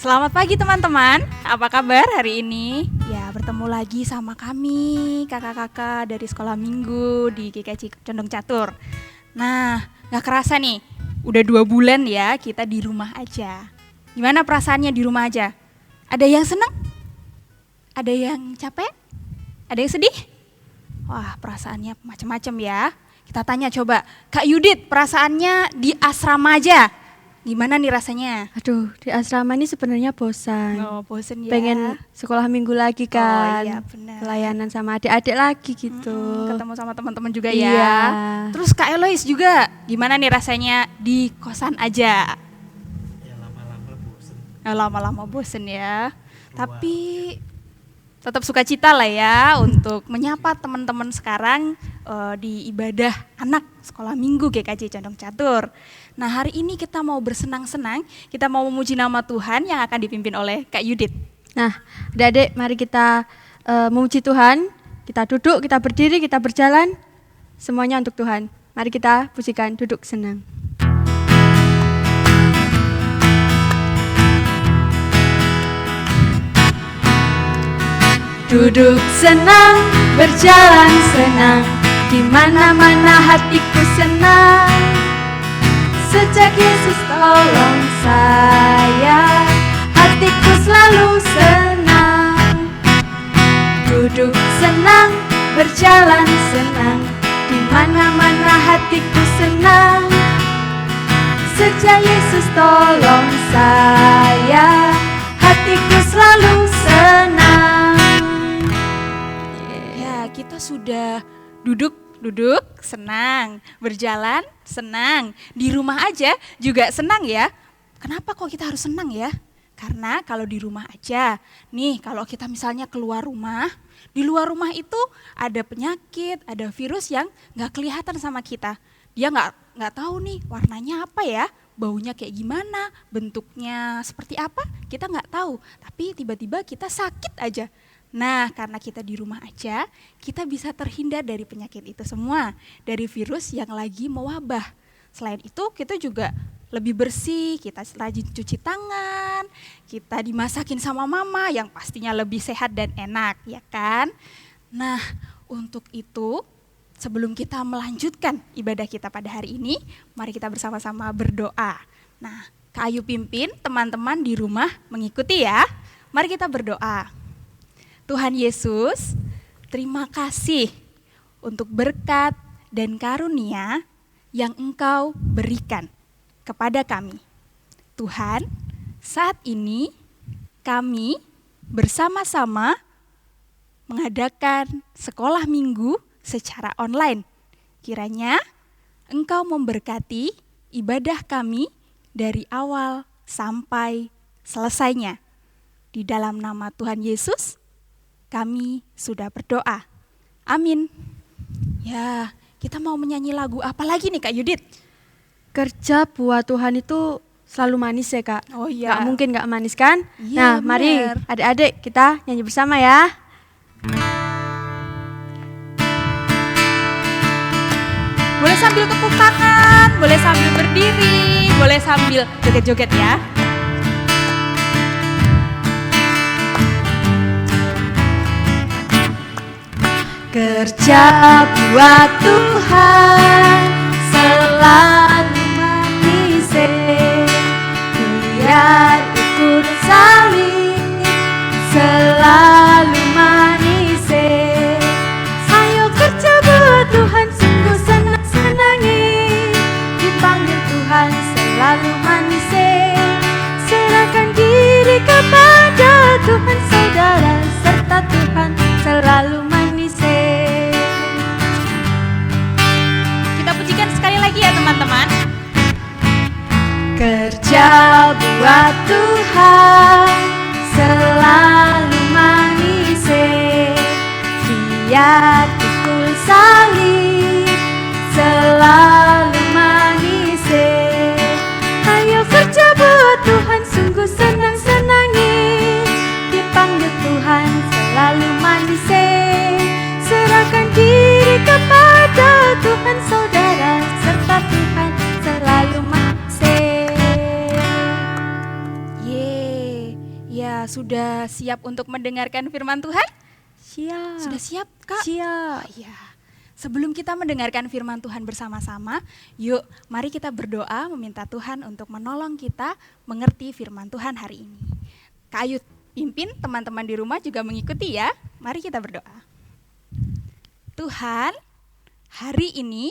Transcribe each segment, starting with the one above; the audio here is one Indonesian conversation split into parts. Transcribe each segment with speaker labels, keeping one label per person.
Speaker 1: Selamat pagi teman-teman, apa kabar hari ini? Ya bertemu lagi sama kami, kakak-kakak dari sekolah minggu di GKJ Condong Catur. Nah, gak kerasa nih, udah 2 bulan ya kita di rumah aja. Gimana perasaannya di rumah aja? Ada yang seneng? Ada yang capek? Ada yang sedih? Wah, perasaannya macam-macam ya. Kita tanya coba, Kak Yudit, perasaannya di asrama aja. Gimana nih rasanya?
Speaker 2: Aduh, di asrama ini sebenarnya bosan.
Speaker 1: Oh, bosen ya.
Speaker 2: Pengen sekolah minggu lagi kan.
Speaker 1: Oh iya benar.
Speaker 2: Pelayanan sama adik-adik lagi gitu.
Speaker 1: Ketemu sama teman-teman juga
Speaker 2: Iya.
Speaker 1: ya. Terus Kak Elois juga, gimana nih rasanya di kosan aja?
Speaker 3: Ya lama-lama bosen.
Speaker 1: Lama-lama bosen ya. Tapi tetap sukacita lah ya untuk menyapa teman-teman sekarang di ibadah anak sekolah minggu GKJ Condong Catur. Nah hari ini kita mau bersenang-senang, kita mau memuji nama Tuhan yang akan dipimpin oleh Kak Yudit.
Speaker 2: Nah, adik-adik mari kita memuji Tuhan. Kita duduk, kita berdiri, kita berjalan. Semuanya untuk Tuhan. Mari kita pujikan, duduk senang. Duduk senang, berjalan senang, di mana-mana hatiku senang. Sejak Yesus tolong saya, hatiku selalu senang. Duduk senang, berjalan senang, di mana-mana hatiku senang. Sejak Yesus tolong saya, hatiku selalu senang.
Speaker 1: Ya kita sudah duduk senang, berjalan senang, di rumah aja juga senang ya. Kenapa kok kita harus senang ya? Karena kalau di rumah aja, nih kalau kita misalnya keluar rumah, di luar rumah itu ada penyakit, ada virus yang nggak kelihatan sama kita. Dia nggak tahu nih warnanya apa ya, baunya kayak gimana, bentuknya seperti apa, kita nggak tahu. Tapi tiba-tiba kita sakit aja. Nah, karena kita di rumah aja, kita bisa terhindar dari penyakit itu semua, dari virus yang lagi mewabah. Selain itu, kita juga lebih bersih, kita rajin cuci tangan, kita dimasakin sama mama yang pastinya lebih sehat dan enak, ya kan? Nah, untuk itu, sebelum kita melanjutkan ibadah kita pada hari ini, mari kita bersama-sama berdoa. Nah, Kak Ayu pimpin teman-teman di rumah mengikuti ya. Mari kita berdoa. Tuhan Yesus, terima kasih untuk berkat dan karunia yang Engkau berikan kepada kami. Tuhan, saat ini kami bersama-sama mengadakan sekolah minggu secara online. Kiranya Engkau memberkati ibadah kami dari awal sampai selesainya. Di dalam nama Tuhan Yesus, kami sudah berdoa. Amin. Ya, kita mau menyanyi lagu apa lagi nih Kak Yudit?
Speaker 2: Kerja buat Tuhan itu selalu manis ya Kak.
Speaker 1: Oh iya.
Speaker 2: Gak mungkin gak manis kan?
Speaker 1: Iya,
Speaker 2: Nah mari
Speaker 1: bener.
Speaker 2: adik-adik kita nyanyi bersama ya.
Speaker 1: Boleh sambil tepuk tangan, boleh sambil berdiri, boleh sambil joget-joget ya.
Speaker 2: Kerja buat Tuhan selalu manis, biar ikut salib selalu manis. Ayo kerja buat Tuhan, sungguh senang-senangi, dipanggil Tuhan selalu manis. Serahkan diri kepada Tuhan saudara, serta Tuhan selalu manis.
Speaker 1: Kita pujikan sekali lagi ya teman-teman.
Speaker 2: Kerja buat Tuhan selalu manis, biar pikul salib selalu manis. Ayo kerja buat Tuhan, sungguh senang-senangi, dipanggil Tuhan selalu manis. Serahkan diri kepada Tuhan saudara, serta Tuhan selalu manis.
Speaker 1: Yeay. sudah siap untuk mendengarkan firman Tuhan?
Speaker 2: Siap.
Speaker 1: Sudah siap, Kak?
Speaker 2: Siap.
Speaker 1: Oh, iya. Sebelum kita mendengarkan firman Tuhan bersama-sama, yuk mari kita berdoa meminta Tuhan untuk menolong kita mengerti firman Tuhan hari ini. Kak Ayu pimpin, teman-teman di rumah juga mengikuti ya. Mari kita berdoa. Tuhan, hari ini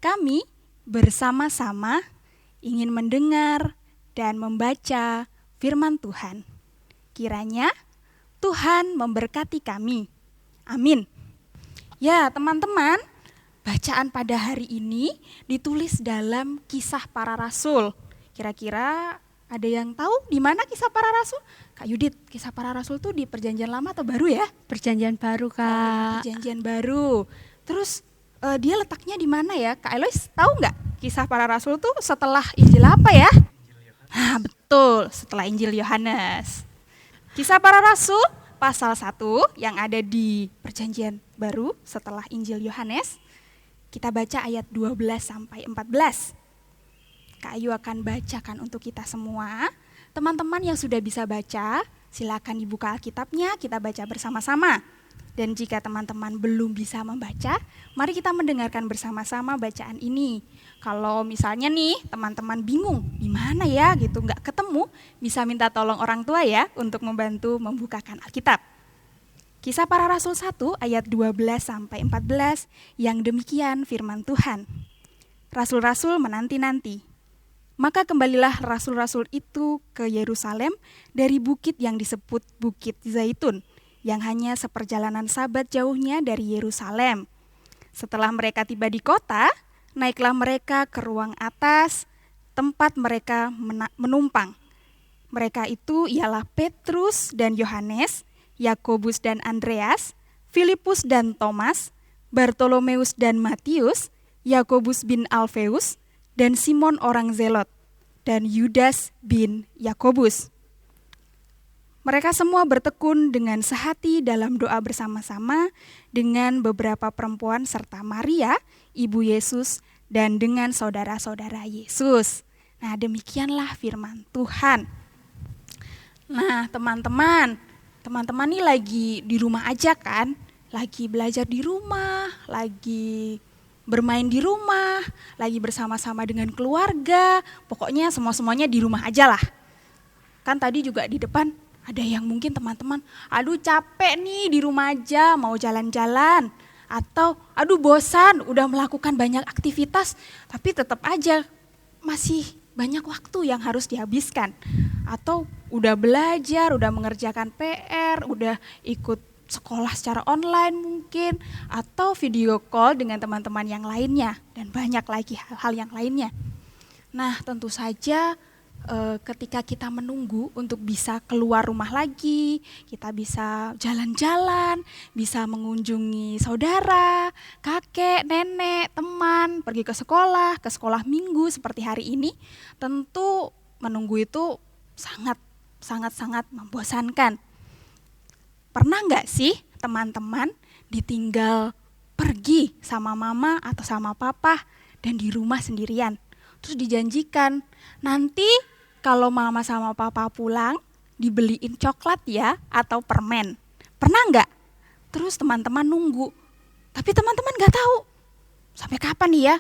Speaker 1: kami bersama-sama ingin mendengar dan membaca firman Tuhan. Kiranya Tuhan memberkati kami. Amin. Ya teman-teman, bacaan pada hari ini ditulis dalam Kisah Para Rasul. Kira-kira ada yang tahu di mana Kisah Para Rasul? Kak Yudit, Kisah Para Rasul tuh di Perjanjian Lama atau Baru ya?
Speaker 2: Perjanjian baru, Kak.
Speaker 1: Perjanjian Baru. Terus dia letaknya di mana ya? Kak Elois tahu nggak Kisah Para Rasul tuh setelah Injil apa ya? Nah betul, setelah Injil Yohanes. Kisah Para Rasul pasal 1 yang ada di Perjanjian Baru setelah Injil Yohanes, kita baca ayat 12 sampai 14. Kak Ayu akan bacakan untuk kita semua. Teman-teman yang sudah bisa baca, silakan dibuka Alkitabnya, kita baca bersama-sama. Dan jika teman-teman belum bisa membaca, mari kita mendengarkan bersama-sama bacaan ini. Kalau misalnya nih teman-teman bingung, di mana ya gitu, nggak ketemu, bisa minta tolong orang tua ya untuk membantu membukakan Alkitab. Kisah Para Rasul 1 ayat 12 sampai 14 yang demikian firman Tuhan. Rasul-rasul menanti-nanti. Maka kembalilah rasul-rasul itu ke Yerusalem dari bukit yang disebut Bukit Zaitun, yang hanya seperjalanan sabat jauhnya dari Yerusalem. Setelah mereka tiba di kota, naiklah mereka ke ruang atas, tempat mereka menumpang. Mereka itu ialah Petrus dan Yohanes, Yakobus dan Andreas, Filipus dan Thomas, Bartolomeus dan Matius, Yakobus bin Alfeus, dan Simon orang Zelot, dan Yudas bin Yakobus. Mereka semua bertekun dengan sehati dalam doa bersama-sama dengan beberapa perempuan serta Maria, ibu Yesus, dan dengan saudara-saudara Yesus. Nah, demikianlah firman Tuhan. Nah, teman-teman nih lagi di rumah aja kan? Lagi belajar di rumah, lagi bermain di rumah, lagi bersama-sama dengan keluarga. Pokoknya semuanya di rumah aja lah. Kan tadi juga di depan ada yang mungkin teman-teman, aduh capek nih di rumah aja, mau jalan-jalan. Atau aduh bosan, udah melakukan banyak aktivitas, tapi tetap aja masih banyak waktu yang harus dihabiskan. Atau udah belajar, udah mengerjakan PR, udah ikut sekolah secara online mungkin. Atau video call dengan teman-teman yang lainnya. Dan banyak lagi hal-hal yang lainnya. Nah tentu saja ketika kita menunggu untuk bisa keluar rumah lagi, kita bisa jalan-jalan, bisa mengunjungi saudara, kakek, nenek, teman, pergi ke sekolah minggu seperti hari ini, tentu menunggu itu sangat membosankan. Pernah nggak sih teman-teman ditinggal pergi sama mama atau sama papa dan di rumah sendirian? Terus dijanjikan, nanti kalau mama sama papa pulang, dibeliin coklat ya atau permen. Pernah nggak? Terus teman-teman nunggu. Tapi teman-teman nggak tahu sampai kapan nih ya.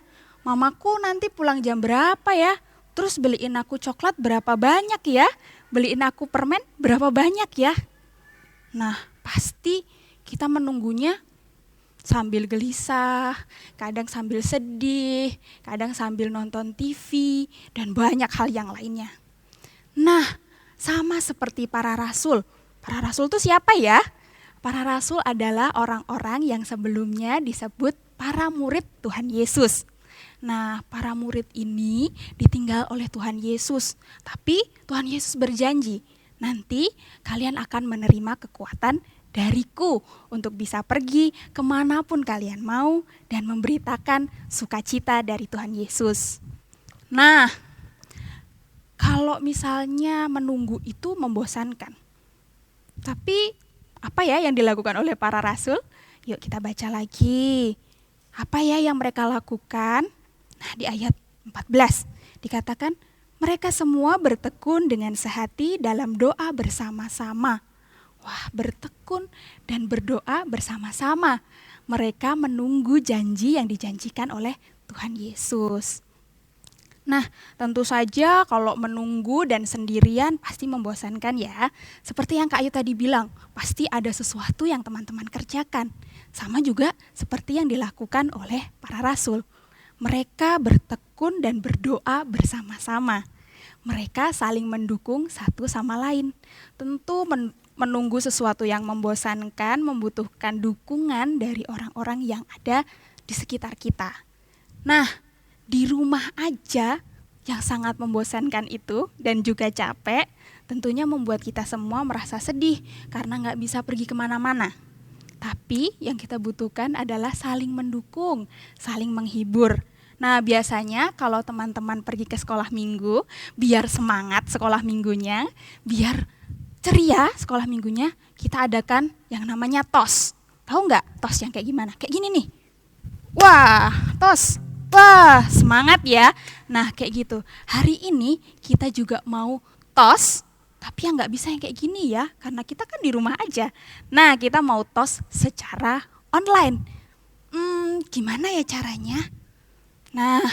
Speaker 1: Mamaku nanti pulang jam berapa ya? Terus beliin aku coklat berapa banyak ya? Beliin aku permen berapa banyak ya? Nah, pasti kita menunggunya sambil gelisah, kadang sambil sedih, kadang sambil nonton TV, dan banyak hal yang lainnya. Nah, sama seperti para rasul. Para rasul itu siapa ya? Para rasul adalah orang-orang yang sebelumnya disebut para murid Tuhan Yesus. Nah, para murid ini ditinggal oleh Tuhan Yesus. Tapi Tuhan Yesus berjanji, nanti kalian akan menerima kekuatan dariku untuk bisa pergi kemanapun kalian mau dan memberitakan sukacita dari Tuhan Yesus. Nah, kalau misalnya menunggu itu membosankan. Tapi apa ya yang dilakukan oleh para rasul? Yuk kita baca lagi. Apa ya yang mereka lakukan? Nah, di ayat 14 dikatakan, Mereka semua bertekun dengan sehati dalam doa bersama-sama. Wah, bertekun dan berdoa bersama-sama. Mereka menunggu janji yang dijanjikan oleh Tuhan Yesus. Nah, tentu saja kalau menunggu dan sendirian pasti membosankan ya. Seperti yang Kak Ayu tadi bilang, pasti ada sesuatu yang teman-teman kerjakan. Sama juga seperti yang dilakukan oleh para rasul. Mereka bertekun dan berdoa bersama-sama. Mereka saling mendukung satu sama lain. Tentu menunggu sesuatu yang membosankan, membutuhkan dukungan dari orang-orang yang ada di sekitar kita. Nah, di rumah aja yang sangat membosankan itu dan juga capek, tentunya membuat kita semua merasa sedih karena nggak bisa pergi kemana-mana. Tapi yang kita butuhkan adalah saling mendukung, saling menghibur. Nah, biasanya kalau teman-teman pergi ke sekolah minggu, biar semangat sekolah minggunya, biar ceria sekolah minggunya, kita adakan yang namanya TOS. Tahu nggak TOS yang kayak gimana? Kayak gini nih. Wah, TOS. Wah, semangat ya. Nah, kayak gitu. Hari ini kita juga mau TOS, tapi yang nggak bisa yang kayak gini ya, karena kita kan di rumah aja. Nah, kita mau TOS secara online. Gimana ya caranya? Nah,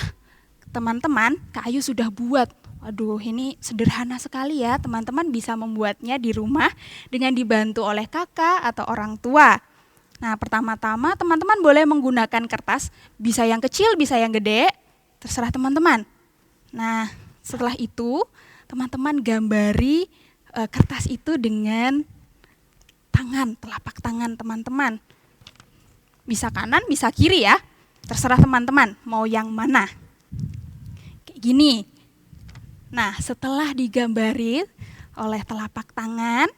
Speaker 1: teman-teman, Kak Ayu sudah buat. Aduh, ini sederhana sekali ya. Teman-teman bisa membuatnya di rumah dengan dibantu oleh kakak atau orang tua. Nah, pertama-tama teman-teman boleh menggunakan kertas, bisa yang kecil, bisa yang gede, terserah teman-teman. Nah, setelah itu teman-teman gambari kertas itu dengan tangan, telapak tangan teman-teman. Bisa kanan, bisa kiri ya, terserah teman-teman mau yang mana. Kayak gini. Nah, setelah digambari oleh telapak tangan,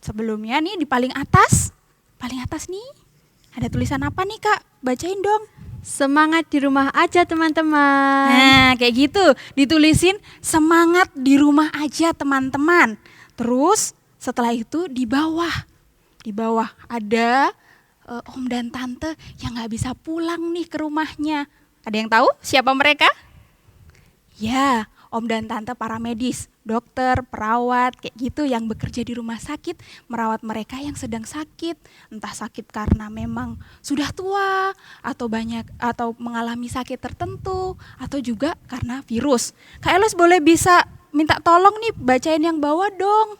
Speaker 1: sebelumnya nih di paling atas nih, ada tulisan apa nih Kak? Bacain dong.
Speaker 2: Semangat di rumah aja teman-teman.
Speaker 1: Nah, kayak gitu. Ditulisin semangat di rumah aja teman-teman. Terus setelah itu di bawah ada om dan tante yang gak bisa pulang nih ke rumahnya. Ada yang tahu siapa mereka? Ya, om dan tante para medis, dokter, perawat, kayak gitu yang bekerja di rumah sakit, merawat mereka yang sedang sakit, entah sakit karena memang sudah tua atau mengalami sakit tertentu atau juga karena virus. Kak Elos boleh bisa minta tolong nih bacain yang bawah dong.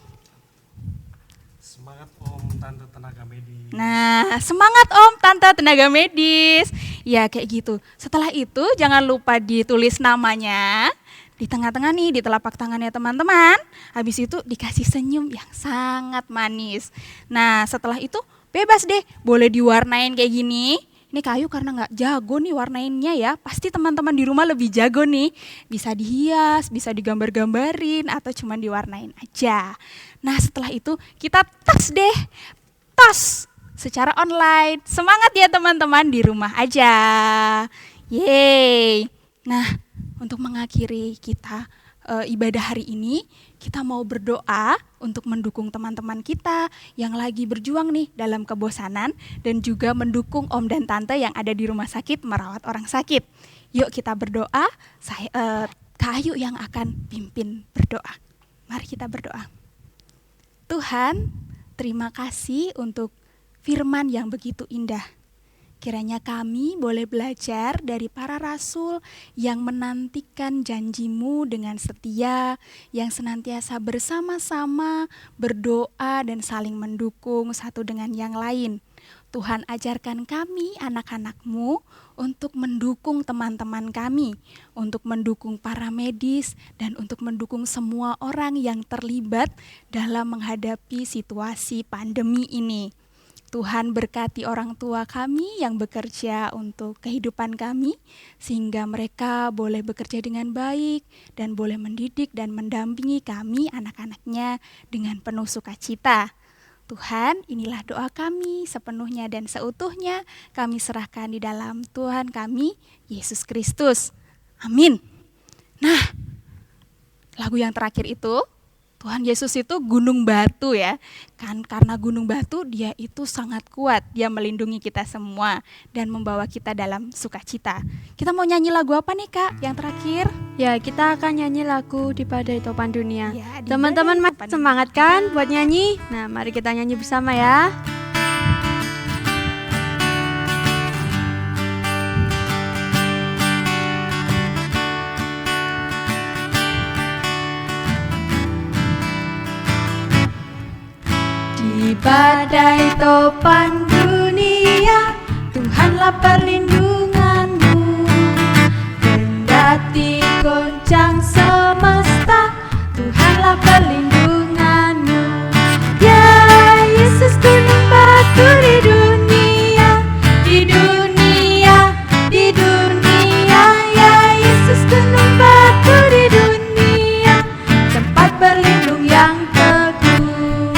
Speaker 3: Semangat Om Tante Tenaga Medis.
Speaker 1: Nah, semangat Om Tante Tenaga Medis. Ya kayak gitu. Setelah itu jangan lupa ditulis namanya di tengah-tengah nih, di telapak tangannya teman-teman. Habis itu dikasih senyum yang sangat manis. Nah, setelah itu bebas deh, boleh diwarnain kayak gini. Ini Kak Ayu karena nggak jago nih warnainnya ya, pasti teman-teman di rumah lebih jago nih. Bisa dihias, bisa digambar-gambarin, atau cuma diwarnain aja. Nah, setelah itu kita tos deh, tos secara online. Semangat ya teman-teman di rumah aja. Yeay. Nah, untuk mengakhiri kita ibadah hari ini, kita mau berdoa untuk mendukung teman-teman kita yang lagi berjuang nih dalam kebosanan dan juga mendukung om dan tante yang ada di rumah sakit merawat orang sakit. Yuk kita berdoa, Kak Ayu yang akan pimpin berdoa. Mari kita berdoa. Tuhan, terima kasih untuk firman yang begitu indah. Kiranya kami boleh belajar dari para rasul yang menantikan janji-Mu dengan setia, yang senantiasa bersama-sama berdoa dan saling mendukung satu dengan yang lain. Tuhan ajarkan kami anak-anak-Mu untuk mendukung teman-teman kami, untuk mendukung para medis dan untuk mendukung semua orang yang terlibat dalam menghadapi situasi pandemi ini. Tuhan berkati orang tua kami yang bekerja untuk kehidupan kami, sehingga mereka boleh bekerja dengan baik dan boleh mendidik dan mendampingi kami anak-anaknya dengan penuh sukacita. Tuhan, inilah doa kami sepenuhnya dan seutuhnya kami serahkan di dalam Tuhan kami, Yesus Kristus. Amin. Nah, lagu yang terakhir itu, Tuhan Yesus itu gunung batu ya, kan karena gunung batu dia itu sangat kuat, dia melindungi kita semua dan membawa kita dalam sukacita. Kita mau nyanyi lagu apa nih Kak yang terakhir
Speaker 2: Ya, kita akan nyanyi lagu di Badai Topan Dunia.
Speaker 1: Ya, di
Speaker 2: Teman-teman
Speaker 1: Badai
Speaker 2: masih
Speaker 1: Topan
Speaker 2: semangat kan buat nyanyi? Nah, mari kita nyanyi bersama ya. Di badai topan dunia, Tuhanlah perlindunganmu. Kendati goncang semesta, Tuhanlah perlindunganmu. Ya Yesus gunung batu di dunia, di dunia, di dunia. Ya Yesus gunung batu di dunia, tempat berlindung yang teguh.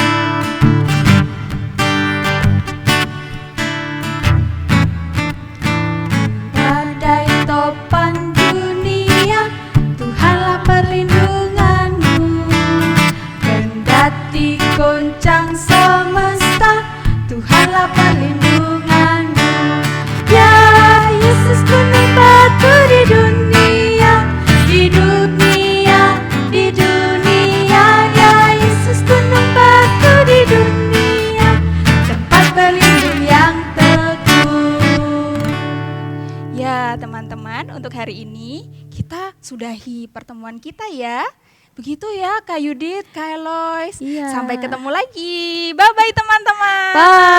Speaker 2: Badai topan dunia, Tuhanlah perlindunganmu. Kendati goncang semesta, Tuhanlah perlindunganmu. Ya Yesus gunung batu di dunia, di dunia, di dunia. Ya Yesus gunung batu di dunia, tempat berlindung yang teguh.
Speaker 1: Ya, teman-teman, untuk hari ini kita sudahi pertemuan kita ya. Begitu ya, Kak Yudit, Kak Elois.
Speaker 2: Iya.
Speaker 1: Sampai ketemu lagi. Bye-bye teman-teman.
Speaker 2: Bye.